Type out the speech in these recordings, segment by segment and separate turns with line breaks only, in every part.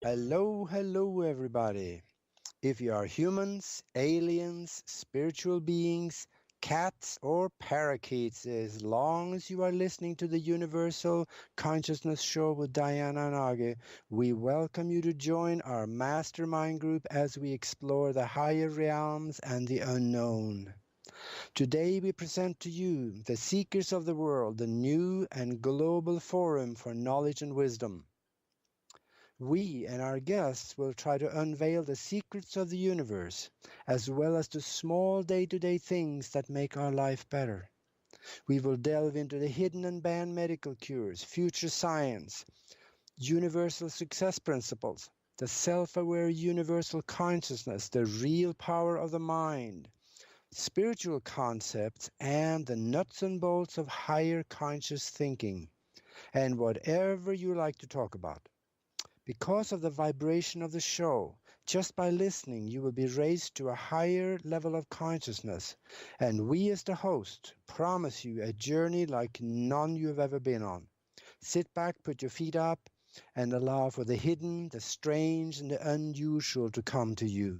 Hello, everybody. If you are humans, aliens, spiritual beings, cats, or parakeets, as long as you are listening to the Universal Consciousness Show with Diana and Age, we welcome you to join our mastermind group as we explore the higher realms and the unknown. Today, we present to you the Seekers of the World, the new and global forum for knowledge and wisdom. We and our guests will try to unveil the secrets of the universe, as well as the small day-to-day things that make our life better. We will delve into the hidden and banned medical cures, future science, universal success principles, the self-aware universal consciousness, the real power of the mind, spiritual concepts, and the nuts and bolts of higher conscious thinking, and whatever you like to talk about. Because of the vibration of the show, just by listening, you will be raised to a higher level of consciousness. And we, as the host, promise you a journey like none you've ever been on. Sit back, put your feet up, and allow for the hidden, the strange, and the unusual to come to you.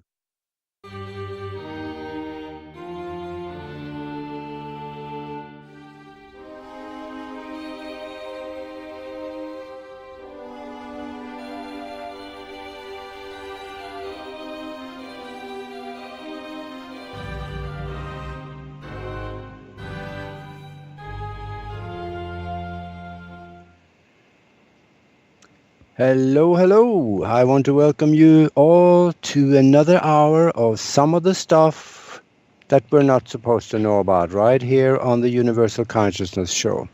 Hello. I want to welcome you all to another hour of some of the stuff that we're not supposed to know about right here on the Universal Consciousness Show.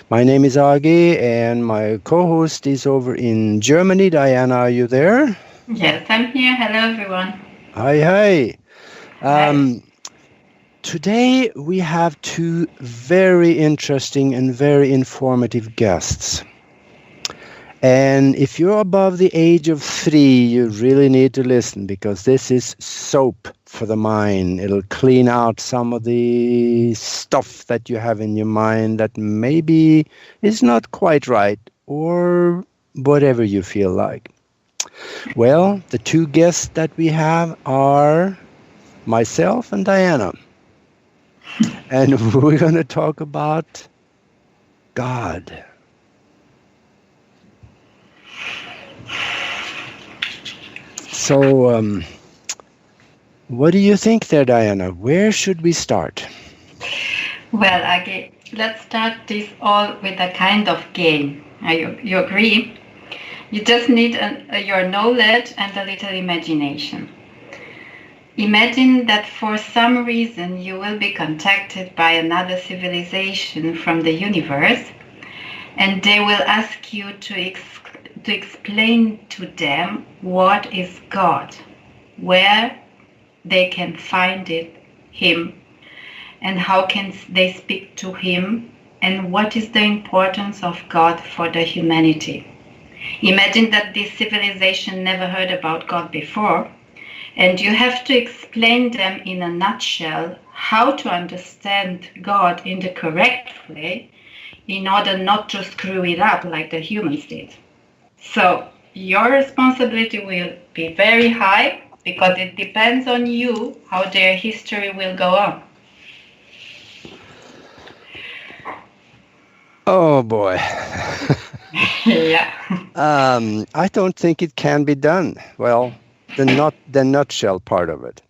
My name is Agi, and my co-host is over in Germany. Diana, are you there?
Yes, I'm here. Hello, everyone.
Hi.
Hi.
Today we have two very interesting and very informative guests. And if you're above the age of 3, you really need to listen, because this is soap for the mind. It'll clean out some of the stuff that you have in your mind that maybe is not quite right, or whatever you feel like. Well, the two guests that we have are myself and Diana. And we're going to talk about God. So, what do you think there, Diana? Where should we start?
Well, let's start this all with a kind of game. You agree? You just need your knowledge and a little imagination. Imagine that for some reason you will be contacted by another civilization from the universe, and they will ask you to explain to them what is God, where they can find him, and how can they speak to him, and what is the importance of God for the humanity. Imagine that this civilization never heard about God before, and you have to explain them in a nutshell how to understand God in the correct way in order not to screw it up like the humans did. So your responsibility will be very high, because it depends on you how their history will go on.
Oh boy.
Yeah.
I don't think it can be done. Well, the nutshell part of it.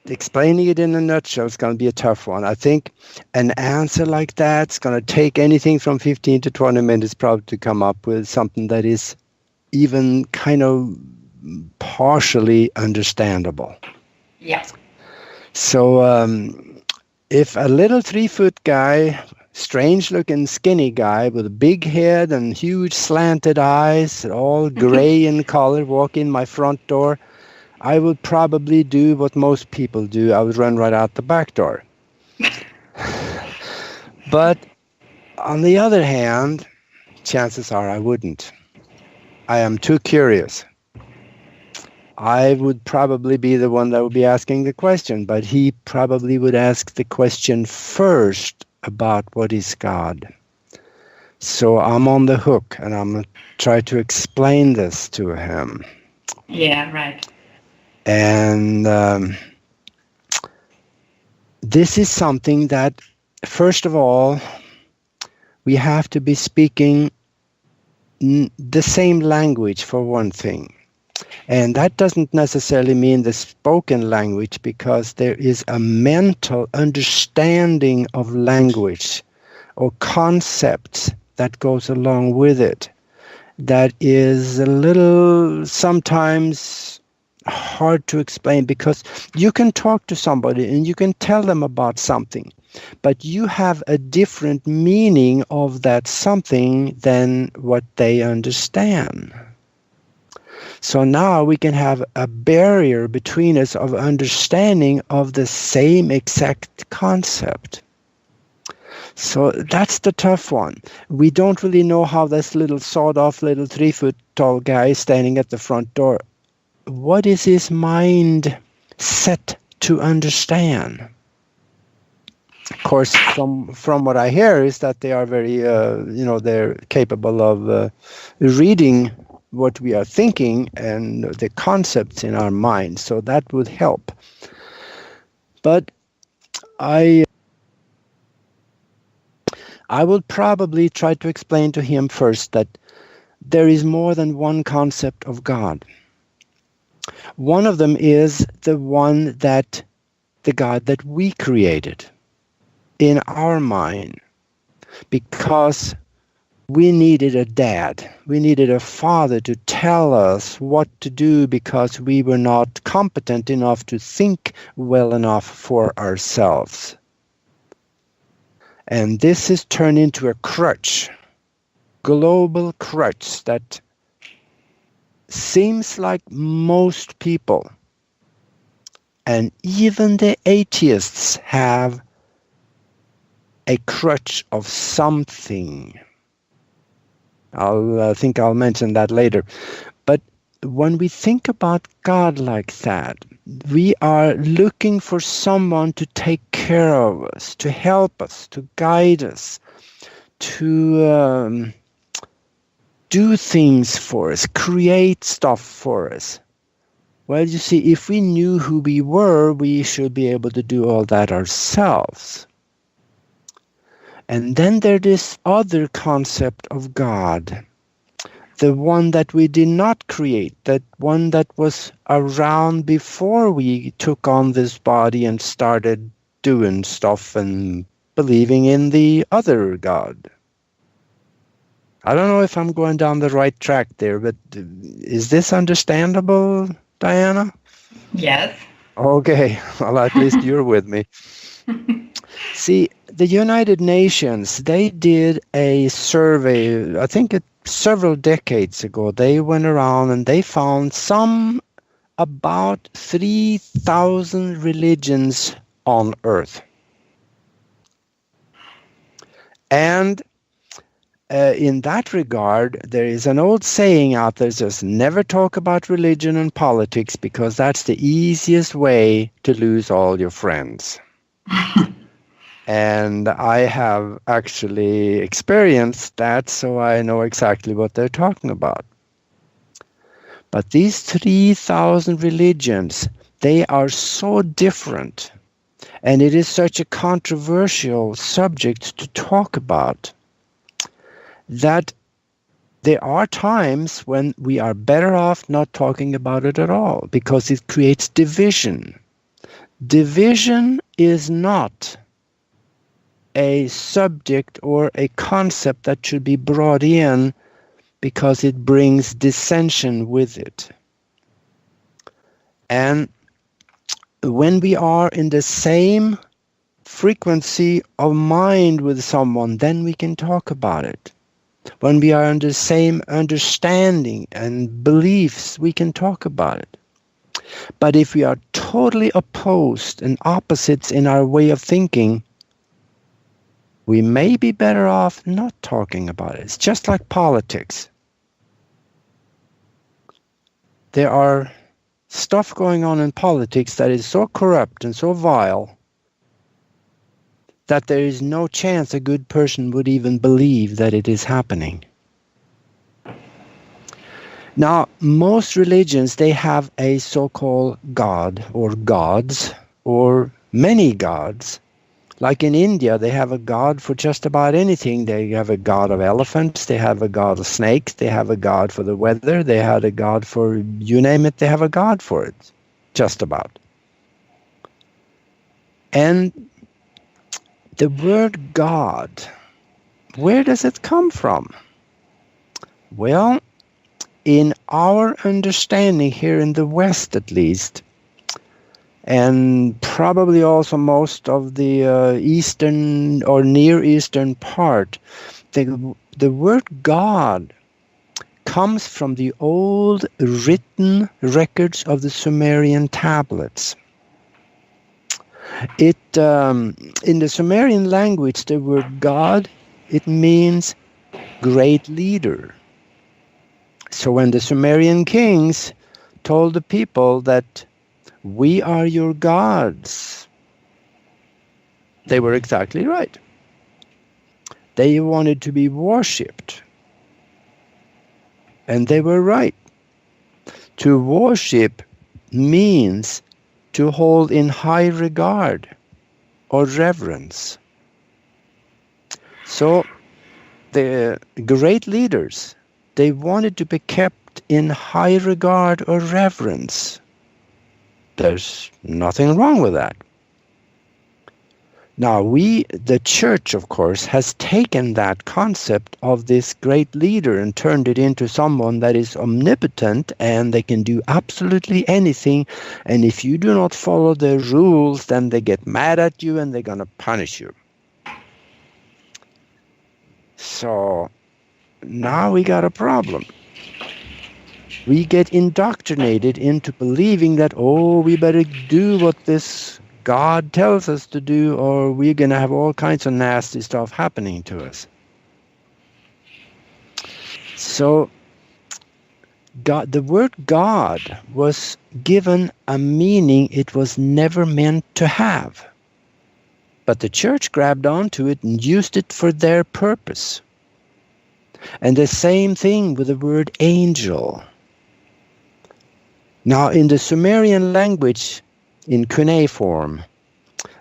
Explaining it in a nutshell is going to be a tough one. I think an answer like that's going to take anything from 15 to 20 minutes probably to come up with something that is even kind of partially understandable.
Yeah.
So if a little 3-foot guy, strange-looking skinny guy with a big head and huge slanted eyes, all gray in color, walk in my front door, I would probably do what most people do. I would run right out the back door. But on the other hand, chances are I wouldn't. I am too curious. I would probably be the one that would be asking the question, but he probably would ask the question first about what is God. So I'm on the hook, and I'm going to try to explain this to him.
Yeah, right.
And this is something that, first of all, we have to be speaking the same language, for one thing. And that doesn't necessarily mean the spoken language, because there is a mental understanding of language or concepts that goes along with it that is a little sometimes hard to explain, because you can talk to somebody and you can tell them about something, but you have a different meaning of that something than what they understand. So now we can have a barrier between us of understanding of the same exact concept. So that's the tough one. We don't really know how this little sawed-off little 3-foot-tall guy standing at the front door, what is his mind set to understand? Of course, from what I hear is that they are very, they're capable of reading what we are thinking and the concepts in our mind. So that would help. But I will probably try to explain to him first that there is more than one concept of God. One of them is the God that we created in our mind, because we needed a dad. We needed a father to tell us what to do, because we were not competent enough to think well enough for ourselves. And this has turned into a crutch, global crutch, that seems like most people, and even the atheists, have a crutch of something. I think I'll mention that later. But when we think about God like that, we are looking for someone to take care of us, to help us, to guide us, to do things for us, create stuff for us. Well, you see, if we knew who we were, we should be able to do all that ourselves. And then there's this other concept of God, the one that we did not create, that one that was around before we took on this body and started doing stuff and believing in the other God. I don't know if I'm going down the right track there, but is this understandable, Diana?
Yes.
Okay, well, at least you're with me. See, the United Nations, they did a survey, I think several decades ago. They went around and they found about 3,000 religions on Earth. And in that regard, there is an old saying out there, just never talk about religion and politics, because that's the easiest way to lose all your friends. And I have actually experienced that, so I know exactly what they're talking about. But these 3,000 religions, they are so different, and it is such a controversial subject to talk about, that there are times when we are better off not talking about it at all, because it creates division. Division is not a subject or a concept that should be brought in, because it brings dissension with it. And when we are in the same frequency of mind with someone, then we can talk about it. When we are in the same understanding and beliefs, we can talk about it. But if we are totally opposed and opposites in our way of thinking, we may be better off not talking about it. It's just like politics. There are stuff going on in politics that is so corrupt and so vile that there is no chance a good person would even believe that it is happening. Now, most religions, they have a so-called god or gods or many gods. Like in India, they have a god for just about anything. They have a god of elephants, they have a god of snakes, they have a god for the weather, they had a god for, you name it, they have a god for it, just about. And the word God, where does it come from? Well, in our understanding here in the West at least, and probably also most of the Eastern or Near Eastern part, the word God comes from the old written records of the Sumerian tablets. In the Sumerian language, the word God, it means great leader. So when the Sumerian kings told the people that we are your gods, they were exactly right. They wanted to be worshipped. And they were right. To worship means to hold in high regard or reverence. So the great leaders, they wanted to be kept in high regard or reverence. There's nothing wrong with that. Now the church, of course, has taken that concept of this great leader and turned it into someone that is omnipotent and they can do absolutely anything. And if you do not follow their rules, then they get mad at you and they're going to punish you. So now we got a problem. We get indoctrinated into believing that, oh, we better do what this God tells us to do, or we're going to have all kinds of nasty stuff happening to us. So God, the word God was given a meaning it was never meant to have. But the church grabbed onto it and used it for their purpose. And the same thing with the word angel. Now, in the Sumerian language, in cuneiform,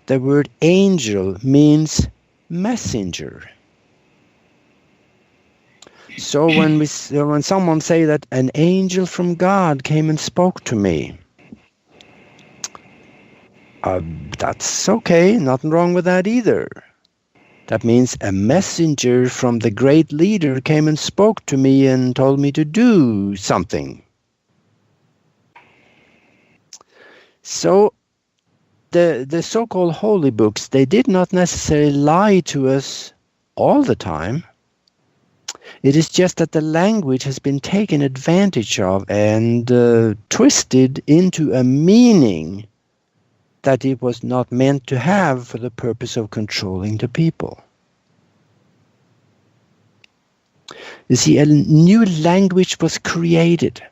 the word angel means messenger. So when someone say that an angel from God came and spoke to me, that's okay, nothing wrong with that either. That means a messenger from the great leader came and spoke to me and told me to do something. So the so-called holy books, they did not necessarily lie to us all the time. It is just that the language has been taken advantage of and twisted into a meaning that it was not meant to have for the purpose of controlling the people. You see, a new language was created,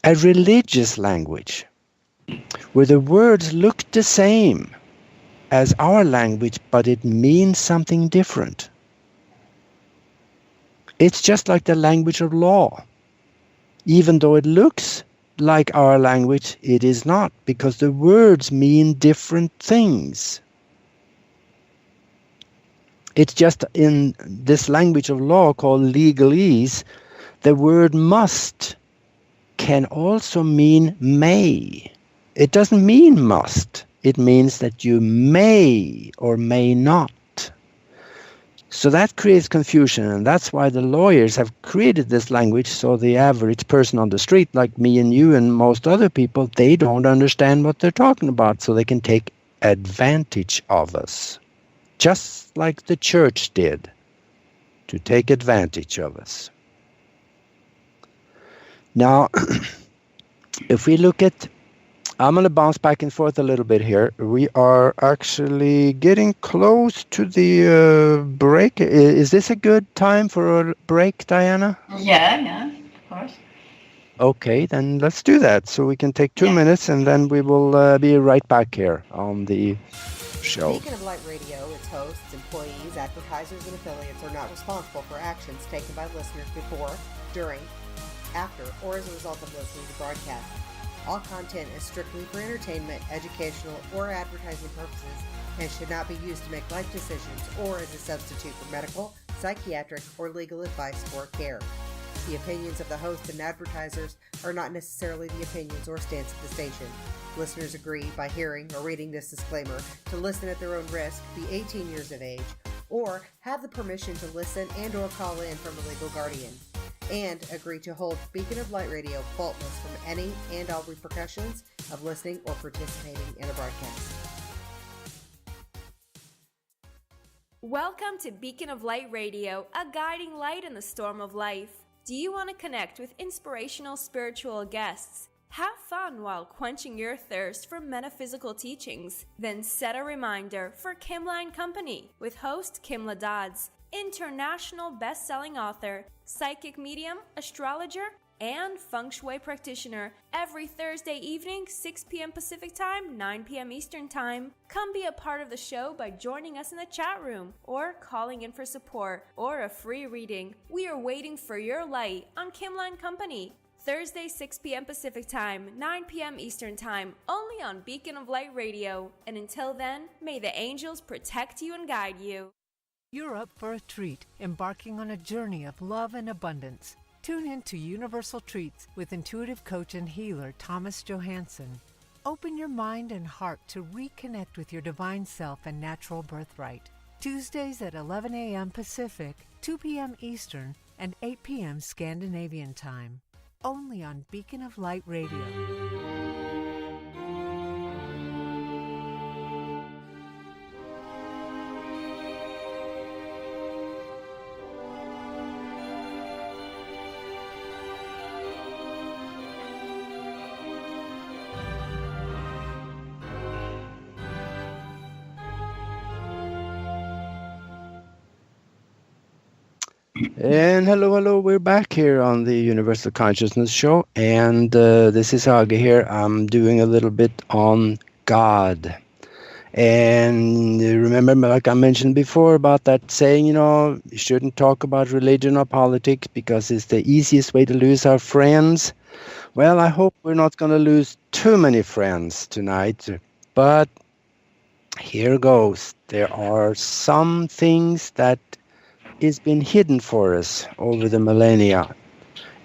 a religious language, where the words look the same as our language, but it means something different. It's just like the language of law. Even though it looks like our language, it is not, because the words mean different things. It's just in this language of law called legalese, the word must can also mean may. It doesn't mean must. It means that you may or may not. So that creates confusion, and that's why the lawyers have created this language, so the average person on the street, like me and you and most other people, they don't understand what they're talking about, so they can take advantage of us, just like the church did, to take advantage of us. Now, if we look at, I'm going to bounce back and forth a little bit here. We are actually getting close to the break. Is this a good time for a break, Diana?
Yeah, of course.
Okay, then let's do that. So we can take 2 minutes and then we will be right back here on the show.
Beacon of Light Radio, its hosts, employees, advertisers, and affiliates are not responsible for actions taken by listeners before, during, after, or as a result of listening to broadcasts. All content is strictly for entertainment, educational, or advertising purposes and should not be used to make life decisions or as a substitute for medical, psychiatric, or legal advice or care. The opinions of the hosts and advertisers are not necessarily the opinions or stance of the station. Listeners agree by hearing or reading this disclaimer to listen at their own risk, be 18 years of age, or have the permission to listen and or call in from a legal guardian, and agree to hold Beacon of Light Radio faultless from any and all repercussions of listening or participating in a broadcast.
Welcome to Beacon of Light Radio, a guiding light in the storm of life. Do you want to connect with inspirational spiritual guests? Have fun while quenching your thirst for metaphysical teachings. Then set a reminder for Kimla & Company with host Kimla Dodds, international best-selling author, psychic medium, astrologer, and feng shui practitioner, every Thursday evening, 6 p.m. Pacific Time, 9 p.m. Eastern Time. Come be a part of the show by joining us in the chat room or calling in for support or a free reading. We are waiting for your light on Kimla & Company. Thursday, 6 p.m. Pacific Time, 9 p.m. Eastern Time, only on Beacon of Light Radio. And until then, may the angels protect you and guide you.
You're up for a treat, embarking on a journey of love and abundance. Tune in to Universal Treats with intuitive coach and healer Thomas Johansson. Open your mind and heart to reconnect with your divine self and natural birthright. Tuesdays at 11 a.m. Pacific, 2 p.m. Eastern, and 8 p.m. Scandinavian Time. Only on Beacon of Light Radio.
And hello, we're back here on the Universal Consciousness Show, and this is Hage here. I'm doing a little bit on God. And remember, like I mentioned before, about that saying, you shouldn't talk about religion or politics because it's the easiest way to lose our friends. Well, I hope we're not going to lose too many friends tonight, but here goes. There are some things that has been hidden for us over the millennia,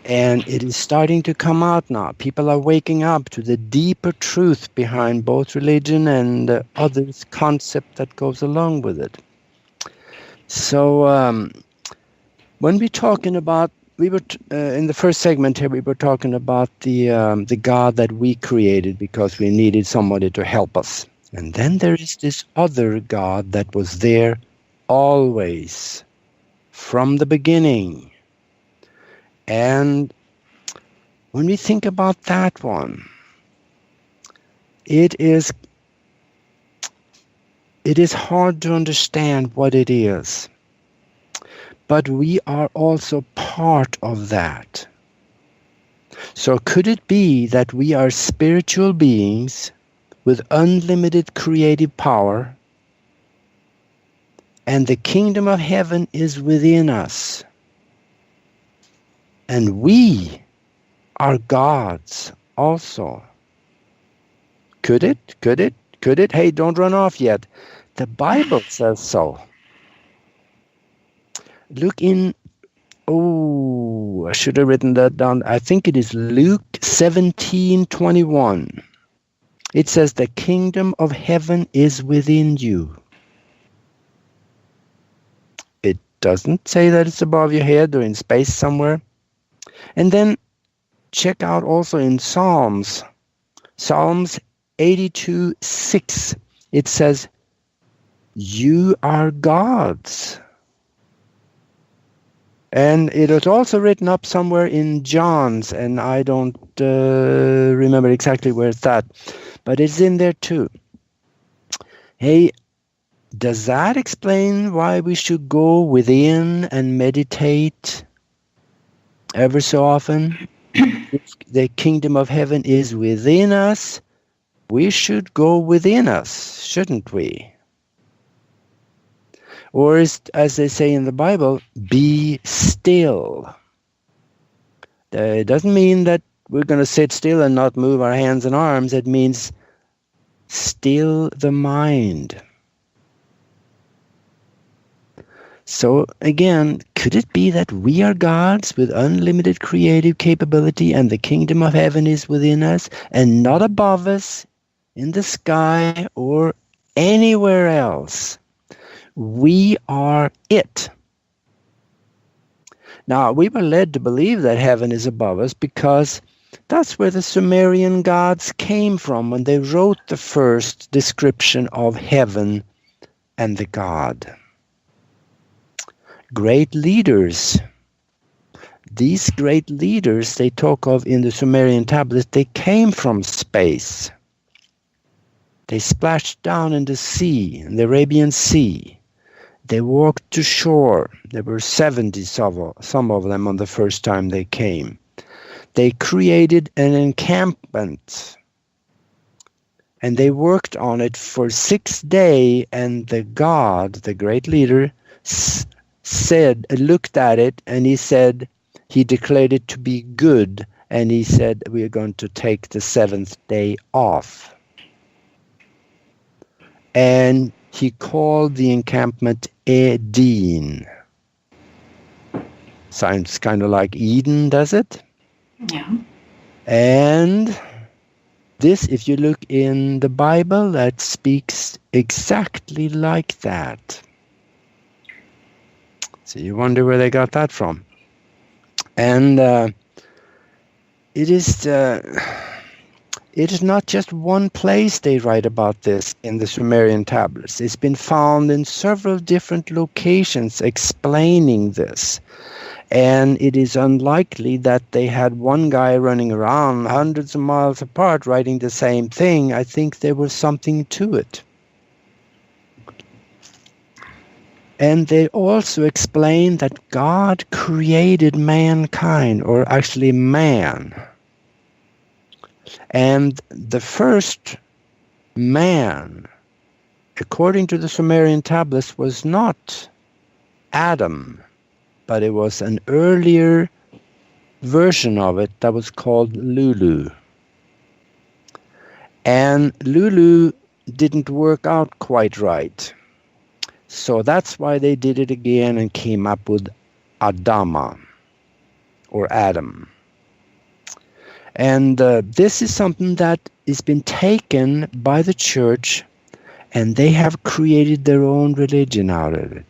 and it is starting to come out now. People are waking up to the deeper truth behind both religion and other concept that goes along with it. So when we're talking about, in the first segment here, we were talking about the God that we created because we needed somebody to help us, and then there is this other God that was there always, from the beginning. And when we think about that one, it is hard to understand what it is. But we are also part of that. So could it be that we are spiritual beings with unlimited creative power, and the kingdom of heaven is within us, and we are gods also? Could it? Hey, don't run off yet. The Bible says so. Look in, I should have written that down. I think it is Luke 17:21. It says, the kingdom of heaven is within you. Doesn't say that it's above your head or in space somewhere. And then check out also in Psalms 82:6. It says, you are gods. And it is also written up somewhere in John's, and I don't remember exactly where it's at, but it's in there too. Hey, does that explain why we should go within and meditate ever so often? If the kingdom of heaven is within us, we should go within us, shouldn't we? Or as they say in the Bible, be still. It doesn't mean that we're going to sit still and not move our hands and arms. It means still the mind. So again, could it be that we are gods with unlimited creative capability and the kingdom of heaven is within us and not above us in the sky or anywhere else? We are it. Now, we were led to believe that heaven is above us because that's where the Sumerian gods came from when they wrote the first description of heaven and the god. Great leaders. These great leaders they talk of in the Sumerian tablets, they came from space. They splashed down in the sea, in the Arabian Sea. They walked to shore. There were 70 some of them on the first time they came. They created an encampment. And they worked on it for 6 days, and the god, the great leader, looked at it, and he declared it to be good, and he said, we are going to take the 7th day off. And he called the encampment Eden. Sounds kind of like Eden, does it?
Yeah.
And this, if you look in the Bible, that speaks exactly like that. So you wonder where they got that from. And it is not just one place they write about this in the Sumerian tablets. It's been found in several different locations explaining this. And it is unlikely that they had one guy running around hundreds of miles apart writing the same thing. I think there was something to it. And they also explain that God created mankind, or actually man. And the first man, according to the Sumerian tablets, was not Adam, but it was an earlier version of it that was called Lulu. And Lulu didn't work out quite right. So that's why they did it again and came up with Adama, or Adam. And this is something that has been taken by the church, and they have created their own religion out of it.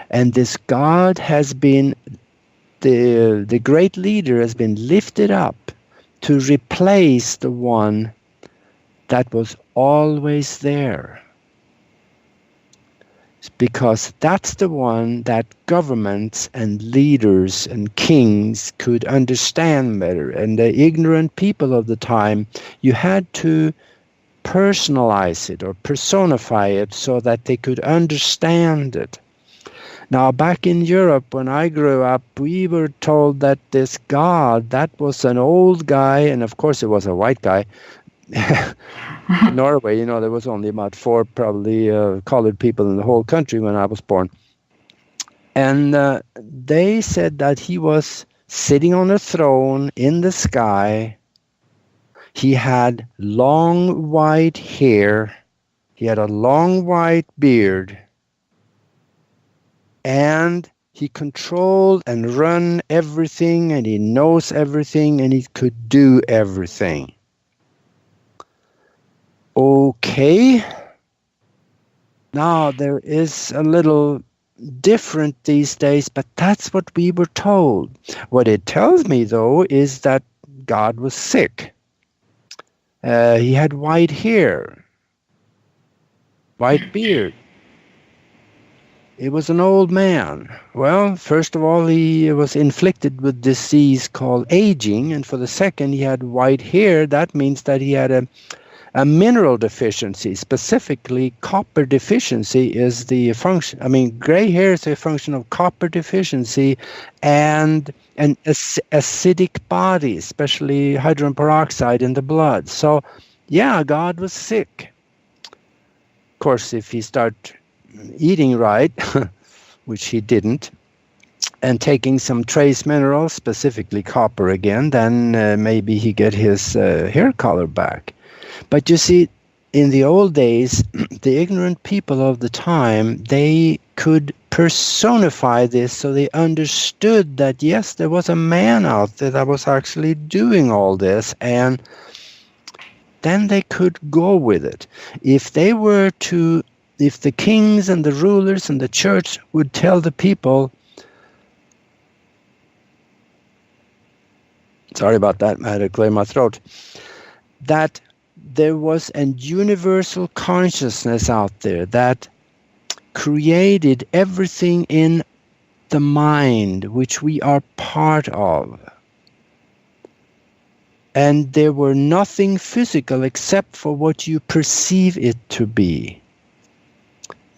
And this God has been, the great leader has been lifted up to replace the one that was always there. Because that's the one that governments and leaders and kings could understand better. And the ignorant people of the time, you had to personalize it or personify it so that they could understand it. Now, back in Europe, when I grew up, we were told that this God, that was an old guy, and of course it was a white guy. In Norway, there was only about 4 probably colored people in the whole country when I was born. And they said that he was sitting on a throne in the sky. He had long white hair. He had a long white beard. And he controlled and run everything, and he knows everything, and he could do everything. Okay. Now, there is a little different these days, but that's what we were told. What it tells me, though, is that God was sick. He had white hair, white beard. He was an old man. Well, first of all, he was inflicted with disease called aging, and for the second, he had white hair. That means that he had a mineral deficiency, specifically copper deficiency is the function. I mean, gray hair is a function of copper deficiency and an acidic body, especially hydrogen peroxide in the blood. So, yeah, God was sick. Of course, if he start eating right, which he didn't, and taking some trace minerals, specifically copper again, then maybe he get his hair color back. But you see, in the old days, the ignorant people of the time, they could personify this, so they understood that, yes, there was a man out there that was actually doing all this, and then they could go with it. If the kings and the rulers and the church would tell the people, sorry about that, I had to clear my throat, that there was a universal consciousness out there that created everything in the mind, which we are part of. And there were nothing physical except for what you perceive it to be.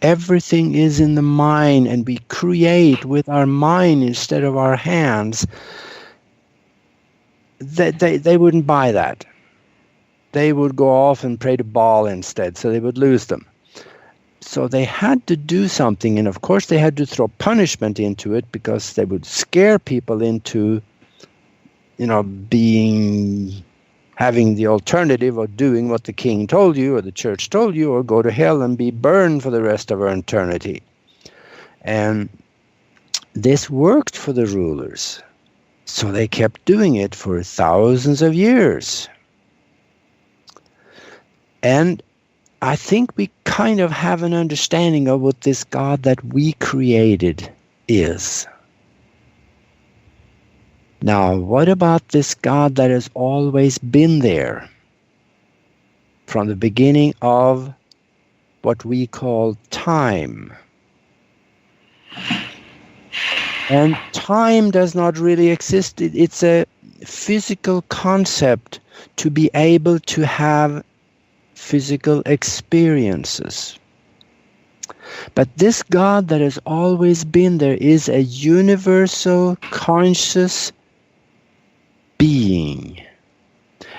Everything is in the mind, and we create with our mind instead of our hands. They wouldn't buy that. They would go off and pray to Baal instead, so they would lose them. So they had to do something, and of course they had to throw punishment into it, because they would scare people into, having the alternative of doing what the king told you or the church told you, or go to hell and be burned for the rest of our eternity. And this worked for the rulers, so they kept doing it for thousands of years. And I think we kind of have an understanding of what this God that we created is. Now, what about this God that has always been there from the beginning of what we call time? And time does not really exist. It's a physical concept to be able to have physical experiences. But this God that has always been there is a universal conscious being.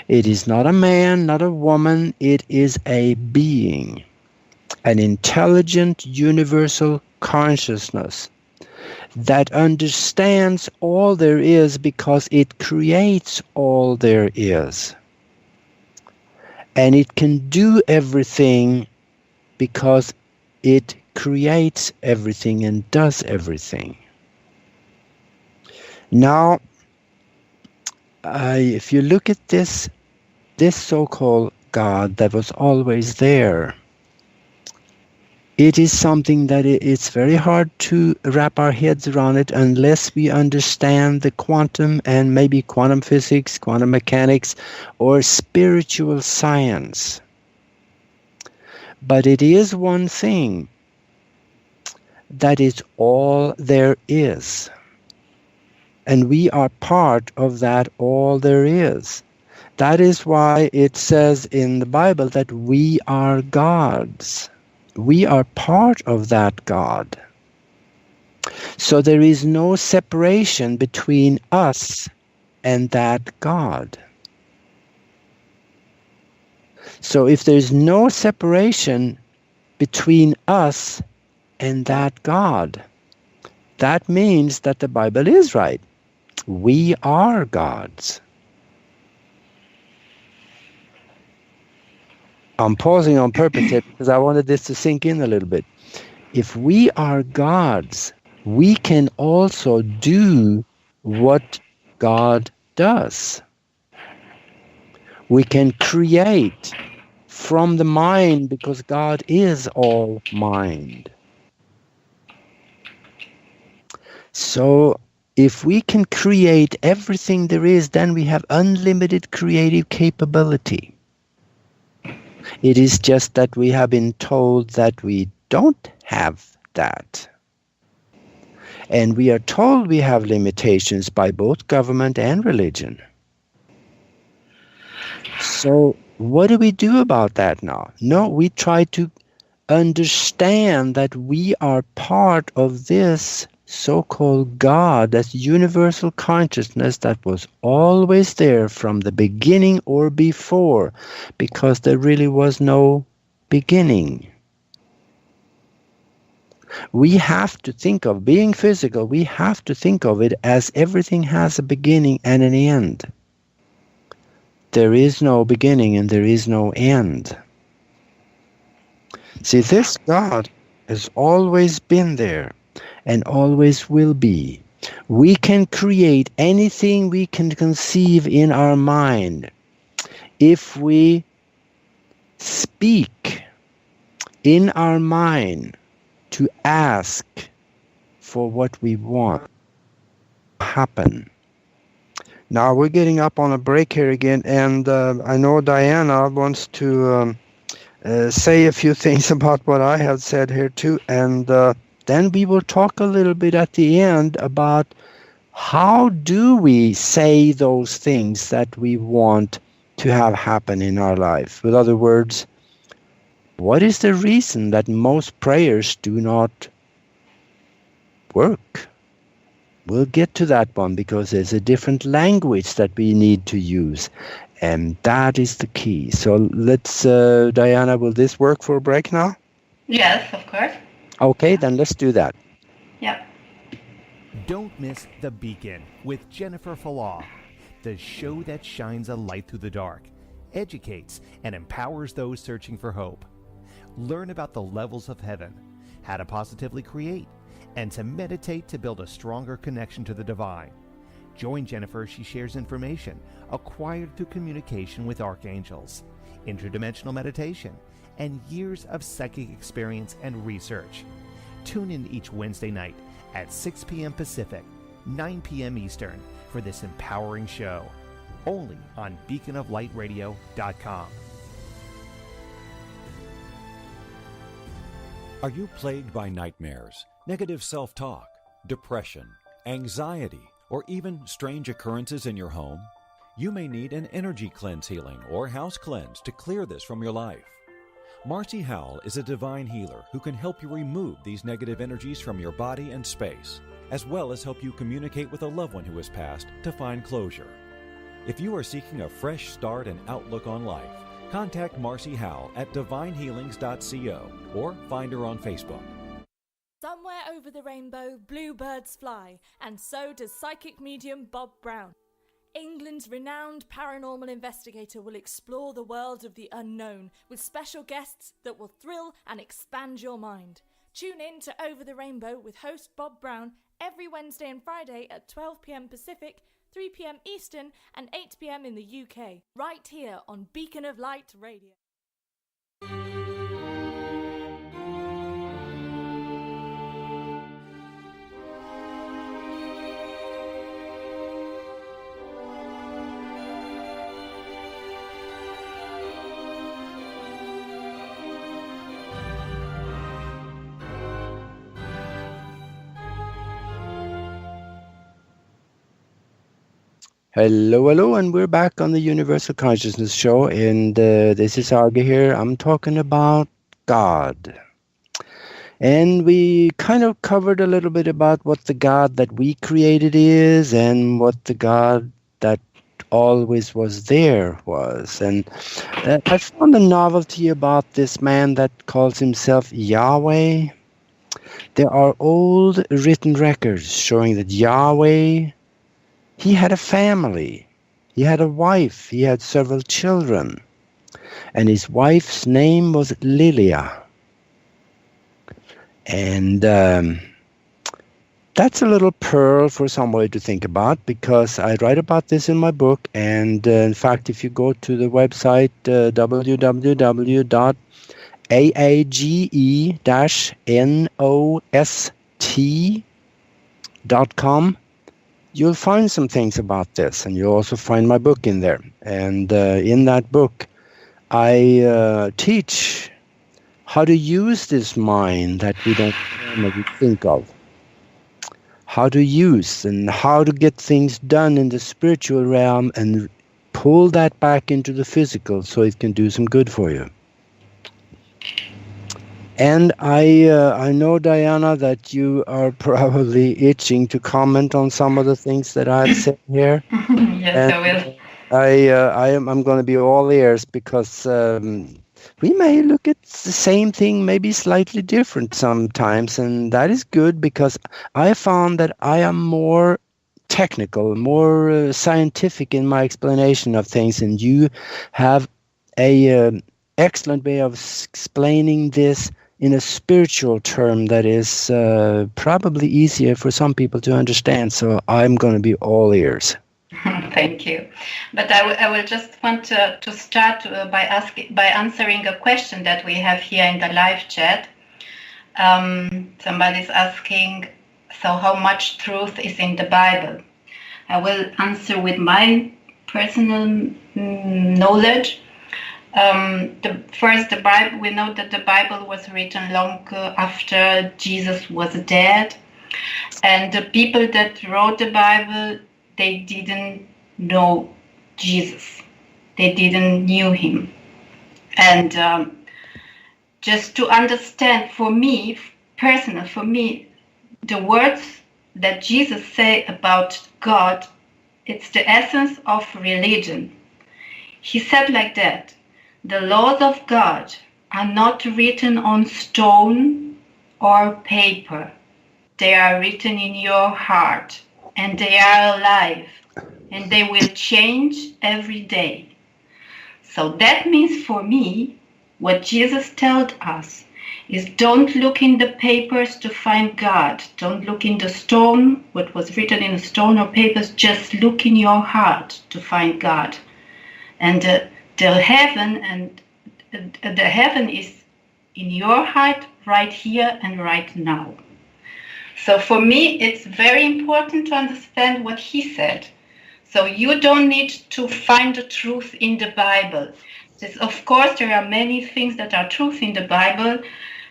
It is not a man, not a woman, it is a being, an intelligent universal consciousness that understands all there is because it creates all there is. And it can do everything because it creates everything and does everything. Now, if you look at this so-called God that was always there, it is something that it's very hard to wrap our heads around it unless we understand the quantum and maybe quantum physics, quantum mechanics, or spiritual science. But it is one thing, that is all there is. And we are part of that all there is. That is why it says in the Bible that we are gods. We are part of that God. So there is no separation between us and that God. So if there's no separation between us and that God, that means that the Bible is right. We are gods. I'm pausing on purpose here because I wanted this to sink in a little bit. If we are gods, we can also do what God does. We can create from the mind because God is all mind. So if we can create everything there is, then we have unlimited creative capability. It is just that we have been told that we don't have that. And we are told we have limitations by both government and religion. So what do we do about that now? No, we try to understand that we are part of this so-called God, that universal consciousness that was always there from the beginning or before, because there really was no beginning. We have to think of being physical. We have to think of it as everything has a beginning and an end. There is no beginning and there is no end. See, this God has always been there and always will be. We can create anything we can conceive in our mind if we speak in our mind to ask for what we want to happen. Now we're getting up on a break here again, and I know Diana wants to say a few things about what I have said here too, and then we will talk a little bit at the end about how do we say those things that we want to have happen in our life. With other words, what is the reason that most prayers do not work? We'll get to that one because there's a different language that we need to use, and that is the key. So let's, Diana, will this work for a break now?
Yes, of course.
Okay, then let's do that.
Yep.
Don't miss The Beacon with Jennifer Falah, the show that shines a light through the dark, educates, and empowers those searching for hope. Learn about the levels of heaven, how to positively create, and to meditate to build a stronger connection to the divine. Join Jennifer as she shares information acquired through communication with archangels, interdimensional meditation, and years of psychic experience and research. Tune in each Wednesday night at 6 p.m. Pacific, 9 p.m. Eastern for this empowering show, only on beaconoflightradio.com.
Are you plagued by nightmares, negative self-talk, depression, anxiety, or even strange occurrences in your home? You may need an energy cleanse healing or house cleanse to clear this from your life. Marcy Howell is a divine healer who can help you remove these negative energies from your body and space, as well as help you communicate with a loved one who has passed to find closure. If you are seeking a fresh start and outlook on life, contact Marcy Howell at divinehealings.co or find her on Facebook.
Somewhere over the rainbow, bluebirds fly, and so does psychic medium Bob Brown. England's renowned paranormal investigator will explore the world of the unknown with special guests that will thrill and expand your mind. Tune in to Over the Rainbow with host Bob Brown every Wednesday and Friday at 12 p.m. Pacific, 3 p.m. Eastern, and 8 p.m. in the UK, right here on Beacon of Light Radio.
Hello, and we're back on the Universal Consciousness Show, and this is Arge here. I'm talking about God. And we kind of covered a little bit about what the God that we created is and what the God that always was there was. And I found a novelty about this man that calls himself Yahweh. There are old written records showing that Yahweh, he had a family, he had a wife, he had several children, and his wife's name was Lilia. And that's a little pearl for somebody to think about, because I write about this in my book, and in fact, if you go to the website www.aage-nost.com, you'll find some things about this, and you'll also find my book in there. And in that book, I teach how to use this mind that we don't normally think of. How to use and how to get things done in the spiritual realm and pull that back into the physical so it can do some good for you. And I know, Diana, that you are probably itching to comment on some of the things that I've said here.
Yes,
and
I will.
I'm going to be all ears, because we may look at the same thing, maybe slightly different sometimes, and that is good because I found that I am more technical, more scientific in my explanation of things, and you have a excellent way of explaining this in a spiritual term that is probably easier for some people to understand. So I'm going to be all ears.
Thank you. But I will just want to start by answering a question that we have here in the live chat. Somebody's asking, so how much truth is in the Bible? I will answer with my personal knowledge. The Bible, we know that the Bible was written long after Jesus was dead, and the people that wrote the Bible, they didn't know Jesus. They didn't knew him. And just to understand, for me, the words that Jesus say about God, it's the essence of religion. He said like that, the laws of God are not written on stone or paper. They are written in your heart, and they are alive, and they will change every day. So that means for me, what Jesus told us is don't look in the papers to find God. Don't look in the stone, what was written in stone or papers, just look in your heart to find God. And the heaven is in your heart right here and right now. So for me, it's very important to understand what he said. So you don't need to find the truth in the Bible. Of course, there are many things that are truth in the Bible,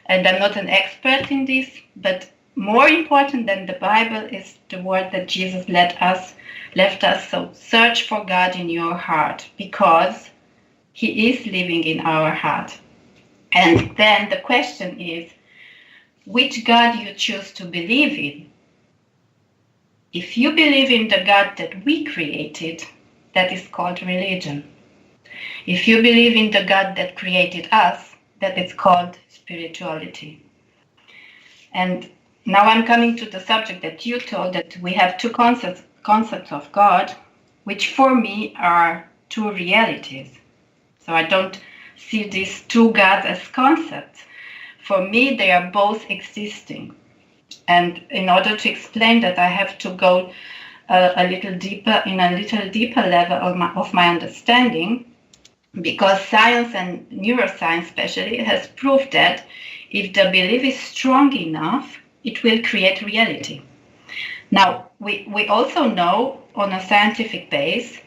and I'm not an expert in this, but more important than the Bible is the word that Jesus left us. So search for God in your heart, because he is living in our heart. And then the question is, which God you choose to believe in? If you believe in the God that we created, that is called religion. If you believe in the God that created us, that is called spirituality. And now I'm coming to the subject that you told, that we have two concepts of God, which for me are two realities. So I don't see these two gods as concepts. For me, they are both existing. And in order to explain that, I have to go a little deeper level of my understanding, because science and neuroscience especially has proved that if the belief is strong enough, it will create reality. Now, we also know on a scientific base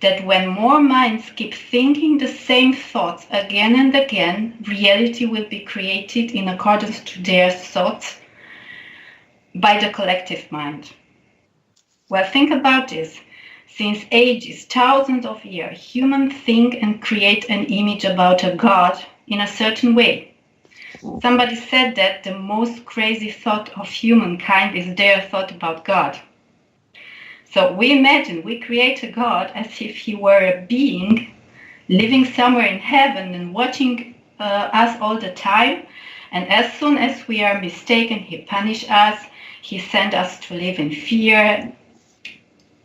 that when more minds keep thinking the same thoughts again and again, reality will be created in accordance to their thoughts by the collective mind. Well, think about this. Since ages, thousands of years, humans think and create an image about a God in a certain way. Somebody said that the most crazy thought of humankind is their thought about God. So we imagine we create a God as if he were a being living somewhere in heaven and watching us all the time. And as soon as we are mistaken, he punishes us. He sends us to live in fear,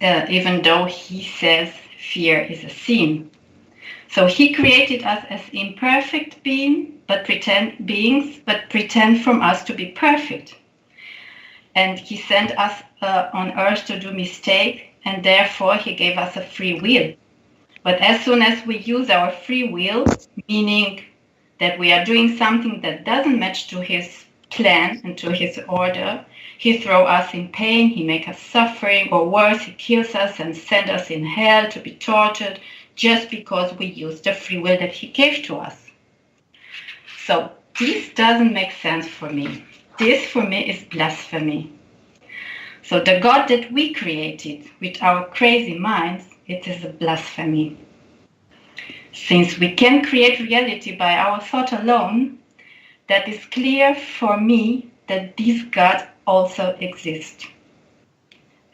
even though he says fear is a sin. So he created us as imperfect beings, but pretend from us to be perfect. And he sent us on earth to do mistake, and therefore he gave us a free will. But as soon as we use our free will, meaning that we are doing something that doesn't match to his plan and to his order, he throws us in pain, he makes us suffering, or worse, he kills us and sends us in hell to be tortured just because we use the free will that he gave to us. So this doesn't make sense for me. This for me is blasphemy. So the God that we created with our crazy minds, it is a blasphemy. Since we can create reality by our thought alone, that is clear for me that this God also exists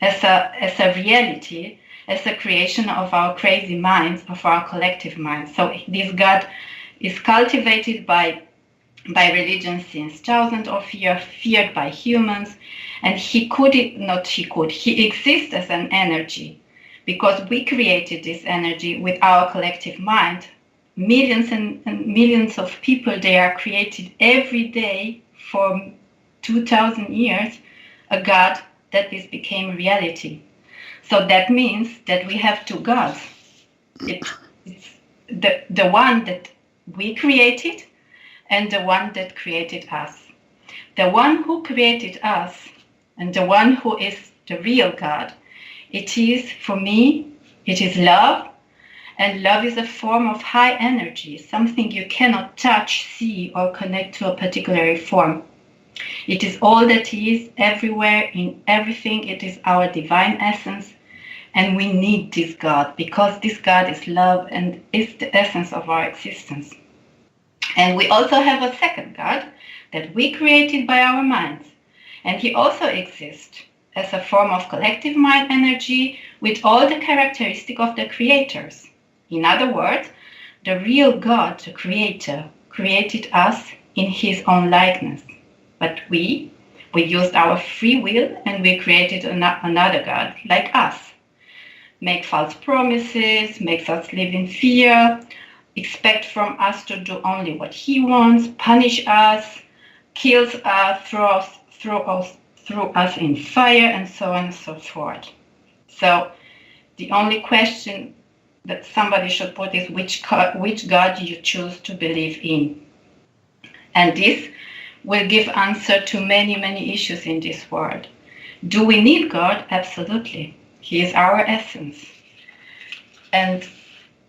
as a reality, as a creation of our crazy minds, of our collective minds. So this God is cultivated by religion since thousands of years, feared by humans, and he exists as an energy because we created this energy with our collective mind. Millions and millions of people, they are created every day for 2,000 years, a God that this became reality. So that means that we have two gods. It's the one that we created and the one that created us. The one who created us and the one who is the real God, it is, for me, it is love. And love is a form of high energy, something you cannot touch, see, or connect to a particular form. It is all that is, everywhere, in everything. It is our divine essence. And we need this God because this God is love and is the essence of our existence. And we also have a second God that we created by our minds. And he also exists as a form of collective mind energy with all the characteristics of the creators. In other words, the real God, the creator, created us in his own likeness. But we used our free will and we created another God like us. Make false promises, makes us live in fear, expect from us to do only what he wants, punish us, kills us, throw us in fire, and so on and so forth. So the only question that somebody should put is which God you choose to believe in. And this will give answer to many, many issues in this world. Do we need God? Absolutely. He is our essence. And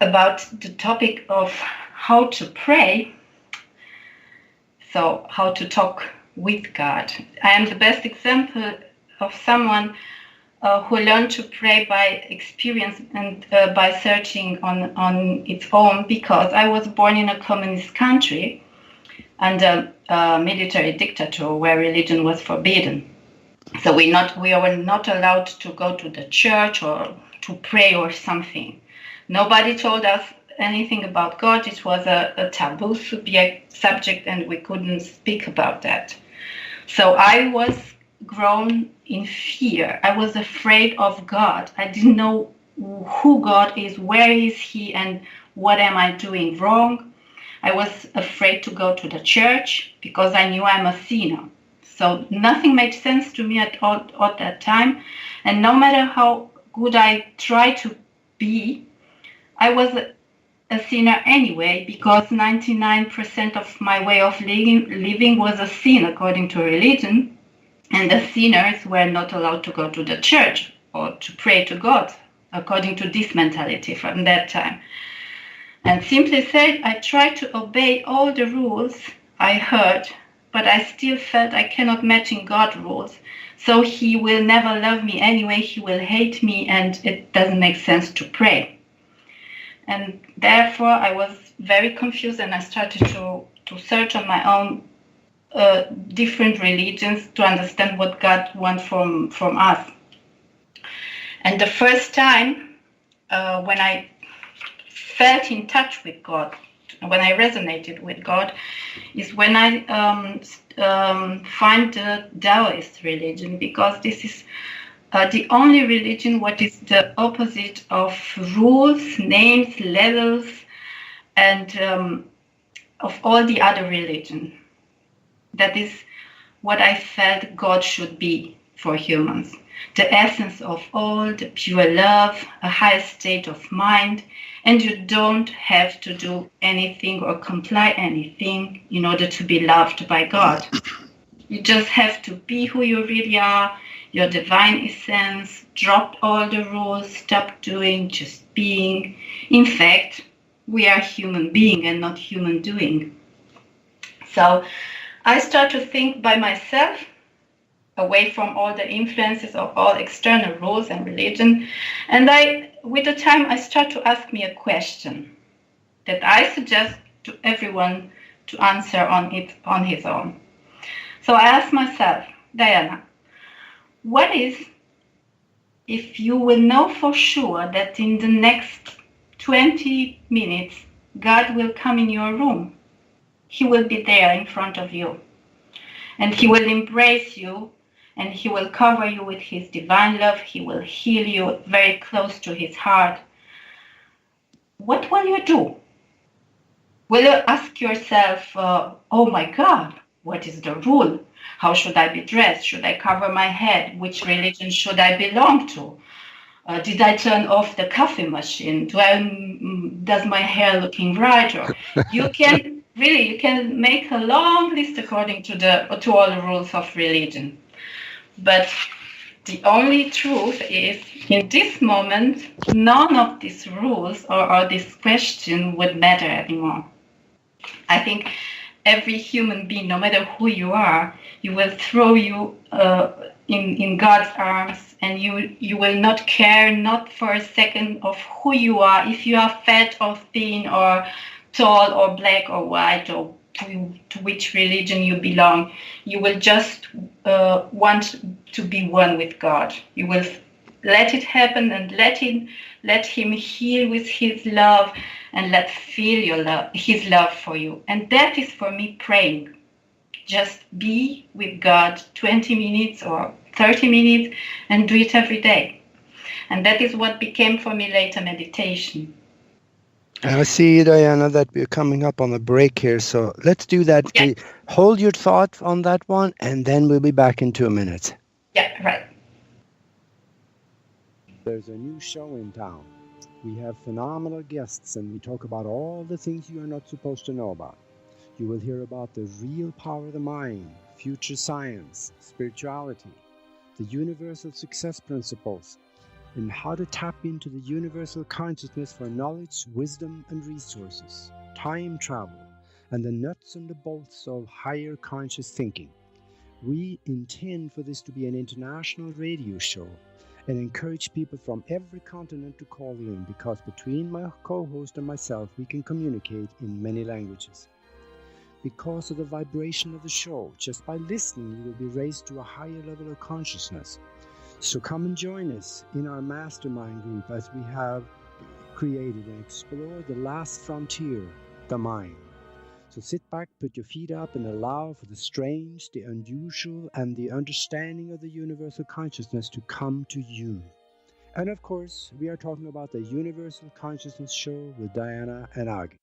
about the topic of how to pray, so how to talk with God. I am the best example of someone who learned to pray by experience and by searching on its own, because I was born in a communist country under a military dictator where religion was forbidden. So we were not allowed to go to the church or to pray or something. Nobody told us anything about God. It was a taboo subject and we couldn't speak about that. So I was grown in fear. I was afraid of God. I didn't know who God is, where is he, and what am I doing wrong. I was afraid to go to the church because I knew I'm a sinner. So nothing made sense to me at all at that time. And no matter how good I tried to be, I was a sinner anyway, because 99% of my way of living was a sin according to religion. And the sinners were not allowed to go to the church or to pray to God according to this mentality from that time. And simply said, I tried to obey all the rules I heard, but I still felt I cannot match in God's rules. So he will never love me anyway, he will hate me, and it doesn't make sense to pray. And therefore I was very confused, and I started to search on my own different religions to understand what God wants from us. And the first time when I felt in touch with God, when I resonated with God, is when I find the Taoist religion, because this is the only religion what is the opposite of rules, names, levels, and of all the other religions. That is what I felt God should be for humans. The essence of all, the pure love, a high state of mind, and you don't have to do anything or comply anything in order to be loved by God. You just have to be who you really are, your divine essence, drop all the rules, stop doing, just being. In fact, we are human being and not human doing. So I start to think by myself, away from all the influences of all external rules and religion. And with the time, I start to ask me a question that I suggest to everyone to answer on his own. So I ask myself, Diana, what is if you will know for sure that in the next 20 minutes God will come in your room. He will be there in front of you. And he will embrace you, and he will cover you with his divine love. He will heal you very close to his heart. What will you do? Will you ask yourself, oh my God, what is the rule? How should I be dressed? Should I cover my head? Which religion should I belong to? Did I turn off the coffee machine? Does my hair looking right? Or you can make a long list according to all the rules of religion. But the only truth is, in this moment, none of these rules or this question would matter anymore. I think every human being, no matter who you are, you will throw you in God's arms, and you will not care, not for a second, of who you are, if you are fat or thin or tall or black or white or to which religion you belong. You will just want to be one with God. You will let it happen and let him heal with his love, and feel his love for you. And that is for me praying. Just be with God 20 minutes or 30 minutes and do it every day. And that is what became for me later meditation.
I see, Diana, that we're coming up on a break here, so let's do that.
Yeah.
Hold your thought on that one, and then we'll be back in 2 minutes.
Yeah, right.
There's a new show in town. We have phenomenal guests, and we talk about all the things you are not supposed to know about. You will hear about the real power of the mind, future science, spirituality, the universal success principles, and how to tap into the universal consciousness for knowledge, wisdom, and resources, time travel, and the nuts and the bolts of higher conscious thinking. We intend for this to be an international radio show and encourage people from every continent to call in, because between my co-host and myself, we can communicate in many languages. Because of the vibration of the show, just by listening, you will be raised to a higher level of consciousness. So come and join us in our mastermind group as we have created and explore the last frontier, the mind. So sit back, put your feet up, and allow for the strange, the unusual, and the understanding of the universal consciousness to come to you. And of course, we are talking about the Universal Consciousness Show with Diana and Agi.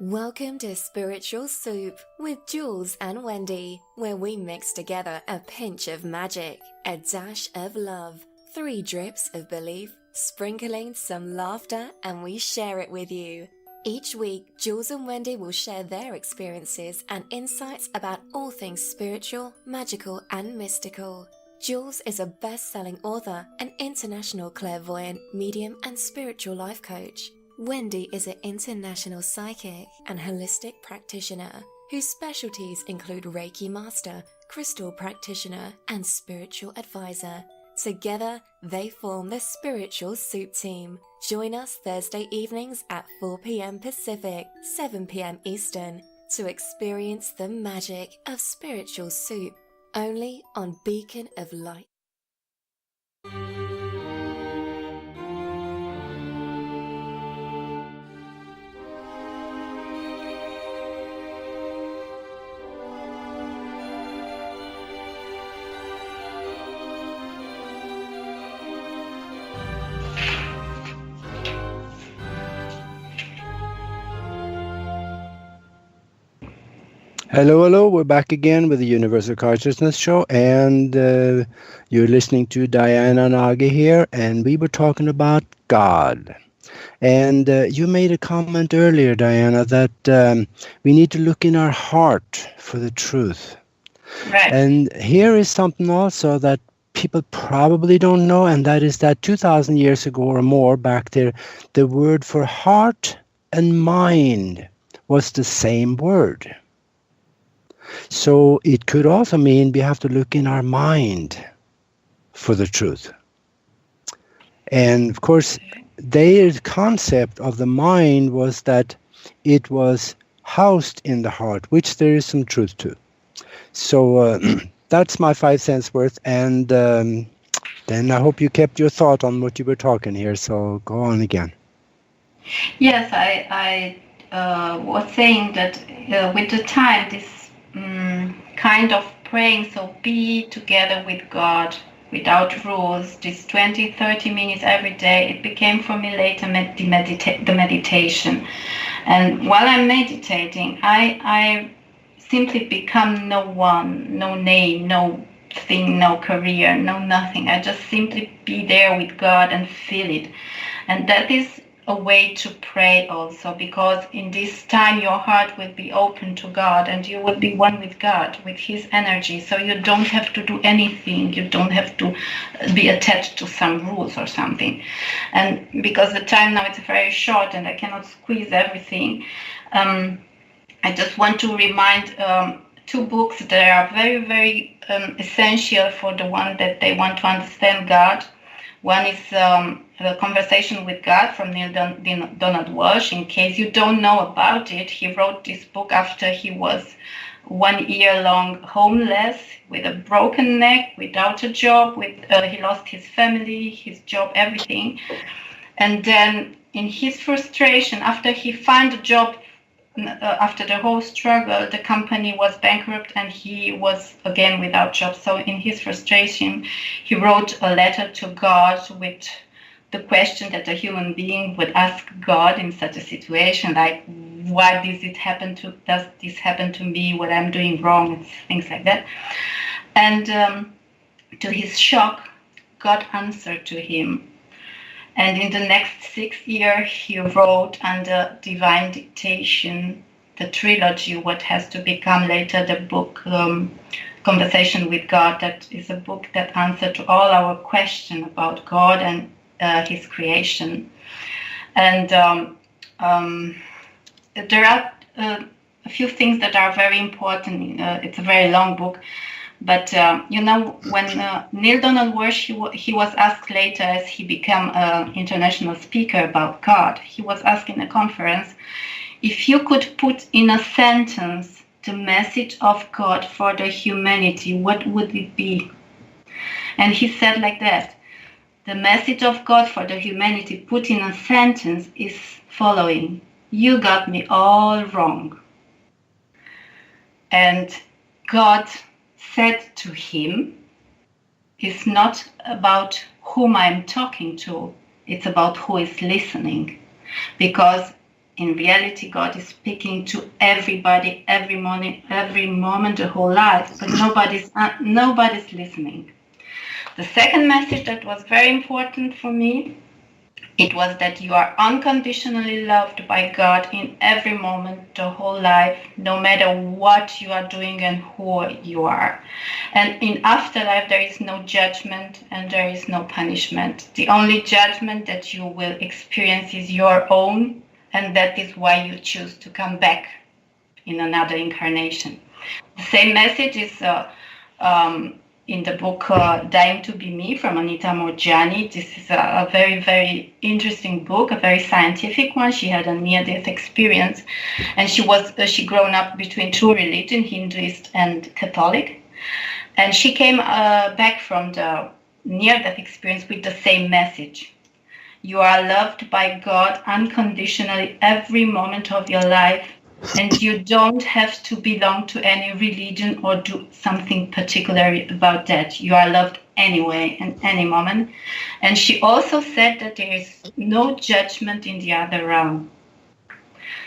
Welcome to Spiritual Soup with Jules and Wendy, where we mix together a pinch of magic, a dash of love, 3 drips of belief, sprinkling some laughter, and we share it with you. Each week, Jules and Wendy will share their experiences and insights about all things spiritual, magical, and mystical. Jules is a best-selling author, an international clairvoyant, medium, and spiritual life coach. Wendy is an international psychic and holistic practitioner whose specialties include Reiki Master, Crystal Practitioner, and Spiritual Advisor. Together, they form the Spiritual Soup Team. Join us Thursday evenings at 4 p.m. Pacific, 7 p.m. Eastern to experience the magic of Spiritual Soup, only on Beacon of Light.
Hello, we're back again with the Universal Consciousness Show, and you're listening to Diana and Agi here, and we were talking about God. And you made a comment earlier, Diana, that we need to look in our heart for the truth.
Right.
And here is something also that people probably don't know, and that is that 2,000 years ago or more back there, the word for heart and mind was the same word. So it could also mean we have to look in our mind for the truth. And of course, their concept of the mind was that it was housed in the heart, which there is some truth to. So that's my 5 cents worth. And then I hope you kept your thought on what you were talking here. So go on again.
Yes, I was saying that with the time, this kind of praying, so be together with God without rules, this 20, 30 minutes every day, it became for me later the meditation. And while I'm meditating, I simply become no one, no name, no thing, no career, no nothing. I just simply be there with God and feel it. And that is a way to pray also, because in this time your heart will be open to God and you will be one with God, with His energy. So you don't have to do anything. You don't have to be attached to some rules or something. And because the time now is very short and I cannot squeeze everything, I just want to remind two books that are very, very essential for the one that they want to understand God. One is The Conversation with God from Neale Donald Walsch. In case you don't know about it, he wrote this book after he was 1 year long homeless, with a broken neck, without a job, he lost his family, his job, everything. And then in his frustration, after he found a job, after the whole struggle, the company was bankrupt and he was again without job. So in his frustration, he wrote a letter to God with the question that a human being would ask God in such a situation, like, why does this happen to me, what I'm doing wrong, things like that. And to his shock, God answered to him. And in the next 6 years, he wrote under divine dictation the trilogy, what has to become later the book Conversation with God. That is a book that answers to all our questions about God and His creation. And there are a few things that are very important. It's a very long book. But, when Neale Donald Walsch, he was asked later, as he became an international speaker about God, he was asked in a conference, if you could put in a sentence the message of God for the humanity, what would it be? And he said like that, the message of God for the humanity put in a sentence is following: you got me all wrong. And God said to him, it's not about whom I'm talking to, it's about who is listening. Because in reality, God is speaking to everybody, every morning, every moment, the whole life, but nobody's listening. The second message that was very important for me, it was that you are unconditionally loved by God in every moment, the whole life, no matter what you are doing and who you are. And in afterlife, there is no judgment and there is no punishment. The only judgment that you will experience is your own, and that is why you choose to come back in another incarnation. The same message is in the book Dying to Be Me from Anita Moorjani. This is a very, very interesting book, a very scientific one. She had a near-death experience, and she grown up between two religions, Hinduist and Catholic. And she came back from the near-death experience with the same message. You are loved by God unconditionally every moment of your life, and you don't have to belong to any religion or do something particular about that. You are loved anyway, in any moment. And she also said that there is no judgment in the other realm.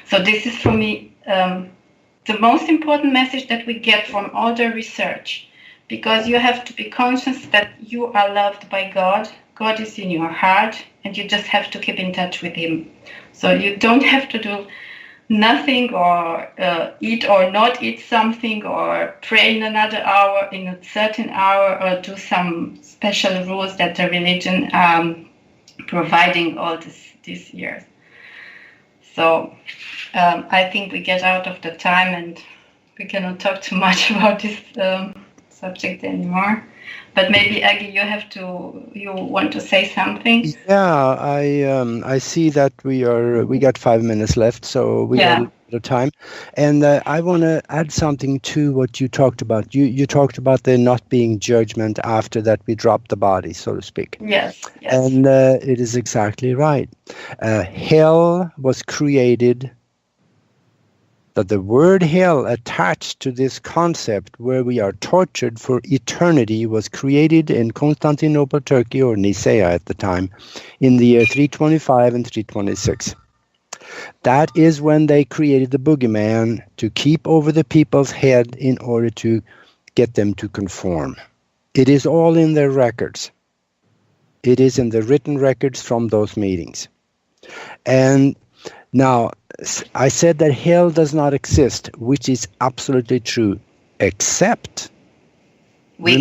So this is, for me, the most important message that we get from all the research, because you have to be conscious that you are loved by God. God is in your heart, and you just have to keep in touch with Him. So you don't have to do nothing, or eat or not eat something, or pray in another hour, in a certain hour, or do some special rules that the religion providing all these years. So I think we get out of the time and we cannot talk too much about this subject anymore. But maybe Aggie, you want to say something?
Yeah, I see that we got 5 minutes left, so we got a little bit of time, and I want to add something to what you talked about. You talked about there not being judgment after that we drop the body, so to speak.
Yes.
And it is exactly right. Hell was created. That the word hell attached to this concept where we are tortured for eternity was created in Constantinople, Turkey, or Nicaea at the time, in the year 325 and 326. That is when they created the boogeyman to keep over the people's head in order to get them to conform. It is all in their records. It is in the written records from those meetings. And now, I said that hell does not exist, which is absolutely true, except we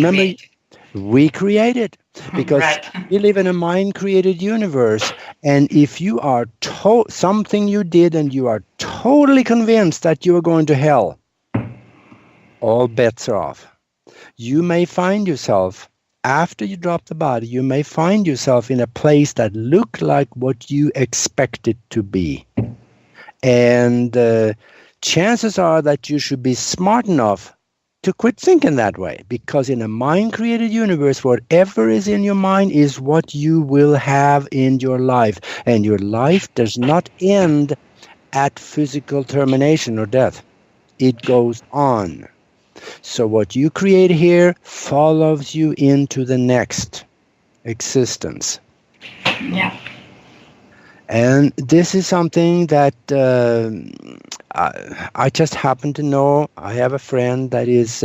create it, because we live in a mind-created universe, and if you are something you did and you are totally convinced that you are going to hell, all bets are off. You may find yourself, after you drop the body, you may find yourself in a place that look like what you expect it to be. And chances are that you should be smart enough to quit thinking that way, because in a mind-created universe, whatever is in your mind is what you will have in your life. And your life does not end at physical termination or death. It goes on. So what you create here follows you into the next existence.
Yeah.
And this is something that I just happen to know. I have a friend that is,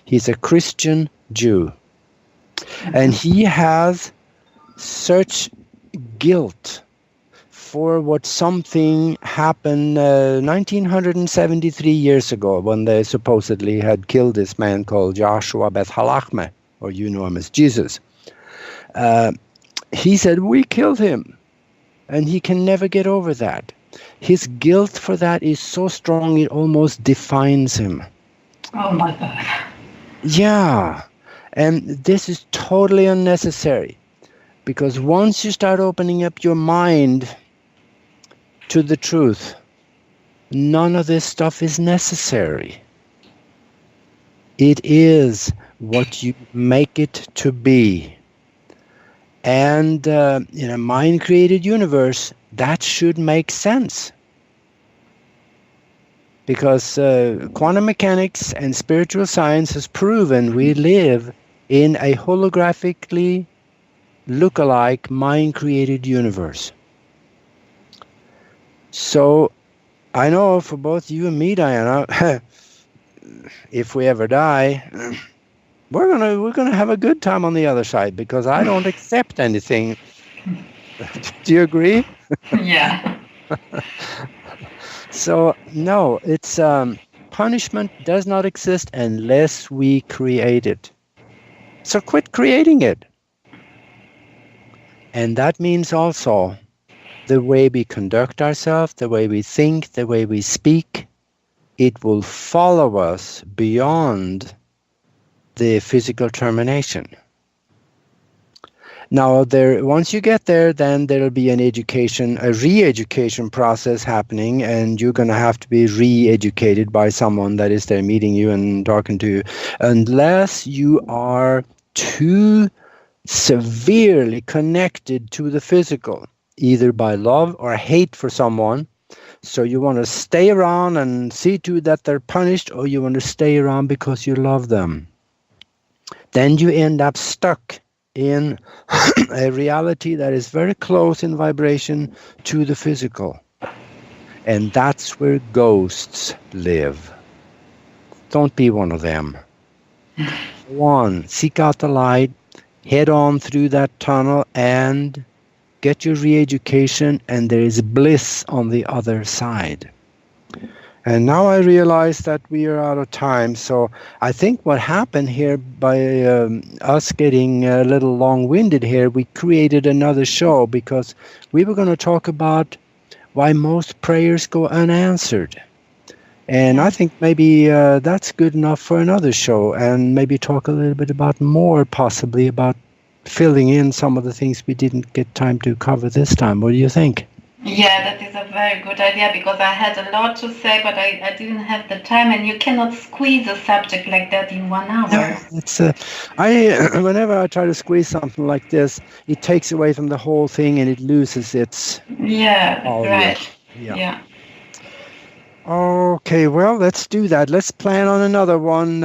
he's a Christian Jew. And he has such guilt for what something happened 1973 years ago when they supposedly had killed this man called Joshua Beth Halachmeh, or you know him as Jesus. He said, we killed him. And he can never get over that. His guilt for that is so strong it almost defines him.
Oh my God.
Yeah. And this is totally unnecessary. Because once you start opening up your mind to the truth, none of this stuff is necessary. It is what you make it to be. And in a mind-created universe, that should make sense. Because quantum mechanics and spiritual science has proven we live in a holographically look-alike mind-created universe. So I know for both you and me, Diana, if we ever die, we're gonna have a good time on the other side, because I don't accept anything. Do you agree?
Yeah.
So no, it's punishment does not exist unless we create it. So quit creating it. And that means also the way we conduct ourselves, the way we think, the way we speak, it will follow us beyond the physical termination. Now, once you get there, then there'll be a re-education process happening, and you're going to have to be re-educated by someone that is there meeting you and talking to you, unless you are too severely connected to the physical, either by love or hate for someone. So you want to stay around and see to that they're punished, or you want to stay around because you love them. Then you end up stuck in a reality that is very close in vibration to the physical. And that's where ghosts live. Don't be one of them. Go on, seek out the light, head on through that tunnel and get your re-education, and there is bliss on the other side. And now I realize that we are out of time. So I think what happened here by us getting a little long-winded here, we created another show because we were going to talk about why most prayers go unanswered. And I think maybe that's good enough for another show, and maybe talk a little bit about more, possibly about filling in some of the things we didn't get time to cover this time. What do you think?
Yeah, that is a very good idea, because I had a lot to say, but I didn't have the time, and you cannot squeeze a subject like that in 1 hour.
No, it's whenever I try to squeeze something like this, it takes away from the whole thing and it loses its.
Yeah, right.
Yeah. Okay, well, let's do that. Let's plan on another one.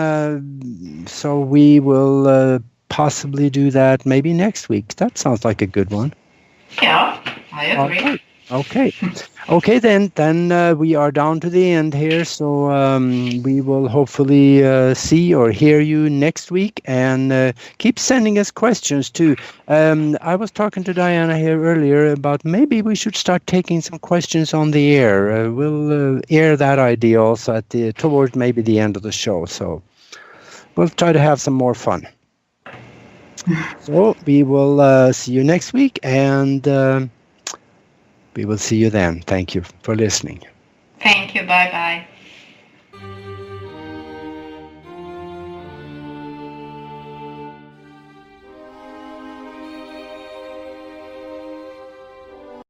So we will possibly do that maybe next week. That sounds like a good one.
Yeah, I agree.
Okay, then we are down to the end here. So we will hopefully see or hear you next week, and keep sending us questions too. I was talking to Diana here earlier about maybe we should start taking some questions on the air. We'll air that idea also towards maybe the end of the show. So we'll try to have some more fun. So we will see you next week, and we will see you then. Thank you for listening.
Thank you. Bye-bye.